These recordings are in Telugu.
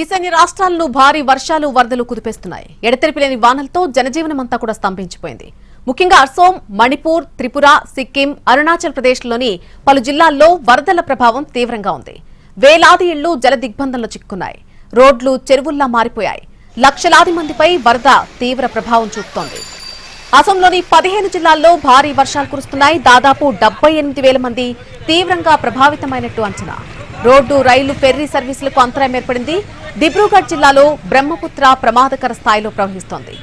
ఈశాన్య రాష్ట్రాల్లో భారీ వర్షాలు వరదలు కుదిపేస్తున్నాయి. ఎడతెరిపి లేని వానలతో జనజీవనమంతా కూడా స్తంభించిపోయింది. ముఖ్యంగా అసోం, మణిపూర్, త్రిపుర, సిక్కిం, అరుణాచల్ ప్రదేశ్లోని పలు జిల్లాల్లో వరదల ప్రభావం తీవ్రంగా ఉంది. వేలాది ఇళ్లు జల దిగ్బంధంలో చిక్కుకున్నాయి. రోడ్లు చెరువుల్లా మారిపోయాయి. లక్షలాది మందిపై వరద తీవ్ర ప్రభావం చూపుతోంది. అసోంలోని 15 జిల్లాల్లో భారీ వర్షాలు కురుస్తున్నాయి. దాదాపు 78,000 మంది తీవ్రంగా ప్రభావితమైనట్టు అంచనా. రోడ్డు, రైలు, ఫెర్రీ సర్వీసులకు అంతరాయం ఏర్పడింది. దిబ్రూగఢ్ జిల్లాలో బ్రహ్మపుత్ర ప్రమాదకర స్థాయిలో ప్రవహిస్తోంది.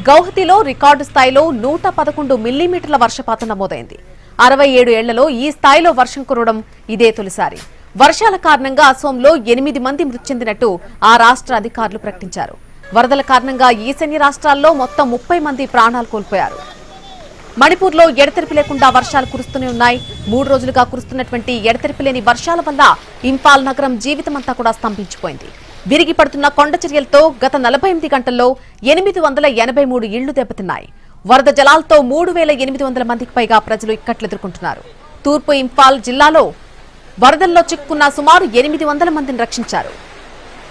గౌహతిలో రికార్డు స్థాయిలో 111 మిల్లీమీటర్ల వర్షపాతం నమోదైంది. 67 ఏళ్లలో ఈ స్థాయిలో వర్షం కురవడం ఇదే తొలిసారి. వర్షాల కారణంగా అసోంలో 8 మంది మృతి చెందినట్టు ఆ రాష్ట్ర అధికారులు ప్రకటించారు. వరదల కారణంగా ఈశాన్య రాష్ట్రాల్లో మొత్తం 30 మంది ప్రాణాలు కోల్పోయారు. మణిపూర్లో ఎడతెరిపి లేకుండా వర్షాలు కురుస్తూనే ఉన్నాయి. 3 రోజులుగా కురుస్తున్నటువంటి ఎడతెరిపి లేని వర్షాల వల్ల ఇంఫాల్ నగరం జీవితమంతా కూడా స్తంభించిపోయింది. విరిగి పడుతున్న కొండ చర్యలతో గత 48 గంటల్లో 883 ఇళ్లు దెబ్బతిన్నాయి. వరద జలాలతో 3,800 మందికి పైగా ప్రజలు ఇక్కట్లు ఎదుర్కొంటున్నారు. తూర్పు ఇంఫాల్ జిల్లాలో వరదల్లో చిక్కుకున్న సుమారు 800 మందిని రక్షించారు.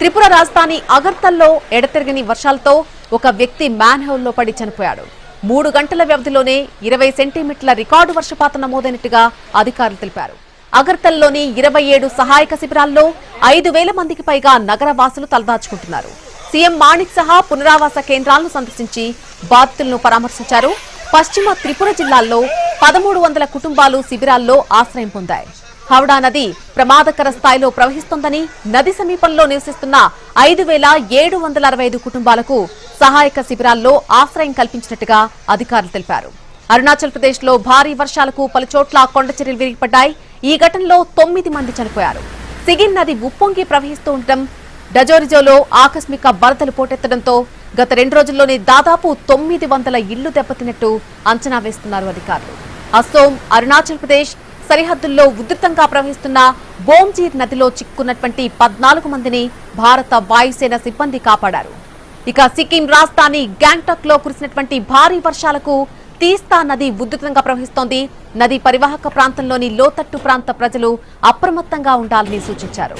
త్రిపుర రాజధాని అగర్తల్లో ఎడతెరగని వర్షాలతో ఒక వ్యక్తి మ్యాన్హోల్లో పడి చనిపోయాడు. 3 గంటల వ్యవధిలోనే 20 సెంటీమీటర్ల రికార్డు వర్షపాతం నమోదైనట్టుగా అధికారులు తెలిపారు. అగర్తల్లోని 27 సహాయక శిబిరాల్లో 5,000 మందికి పైగా నగరవాసులు తలదాచుకుంటున్నారు. సీఎం మాణిక్ సహా పునరావాస కేంద్రాలను సందర్శించి బాధితులను పరామర్శించారు. పశ్చిమ త్రిపుర జిల్లాల్లో 1,300 కుటుంబాలు శిబిరాల్లో ఆశ్రయం పొందాయి. హౌడా నది ప్రమాదకర స్థాయిలో ప్రవహిస్తోందని, నది సమీపంలో నివసిస్తున్న 5,765 కుటుంబాలకు సహాయక శిబిరాల్లో ఆశ్రయం కల్పించినట్టుగా అధికారులు తెలిపారు. అరుణాచల్ ప్రదేశ్లో భారీ వర్షాలకు పలుచోట్ల కొండచర్యలు విరిగిపడ్డాయి. ఈ ఘటనలో 9 మంది చనిపోయారు. సిగిన్ నది ఉప్పొంగి ప్రవహిస్తూ ఉండటం, డజోరిజోలో ఆకస్మిక వరదలు పోటెత్తడంతో గత 2 రోజుల్లోనే దాదాపు 900 ఇళ్లు దెబ్బతిన్నట్టు అంచనా వేస్తున్నారు అధికారులు. అసోం, అరుణాచల్ ప్రదేశ్ సరిహద్దుల్లో ఉధృతంగా ప్రవహిస్తున్న బోమ్జీర్ నదిలో చిక్కున్నటువంటి 14 మందిని భారత వాయుసేన సిబ్బంది కాపాడారు. ఇక సిక్కిం రాజధాని గ్యాంగ్టాక్ లో కురిసినటువంటి భారీ వర్షాలకు తీస్తా నది ఉధృతంగా ప్రవహిస్తోంది. నది పరివాహక ప్రాంతంలోని లోతట్టు ప్రాంత ప్రజలు అప్రమత్తంగా ఉండాలని సూచించారు.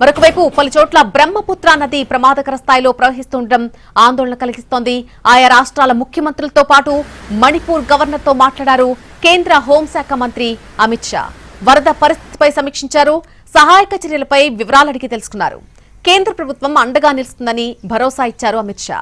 మరొకవైపు పలుచోట్ల బ్రహ్మపుత్ర నది ప్రమాదకర స్థాయిలో ప్రవహిస్తుండటం ఆందోళన కలిగిస్తోంది. ఆయా రాష్ట్రాల ముఖ్యమంత్రులతో పాటు మణిపూర్ గవర్నర్తో మాట్లాడారు కేంద్ర హోంశాఖ మంత్రి అమిత్ షా. వరద పరిస్థితిపై సమీక్షించారు. సహాయక చర్యలపై వివరాలు అడిగి తెలుసుకున్నారు. కేంద్ర ప్రభుత్వం అండగా నిలుస్తుందని భరోసా ఇచ్చారు అమిత్ షా.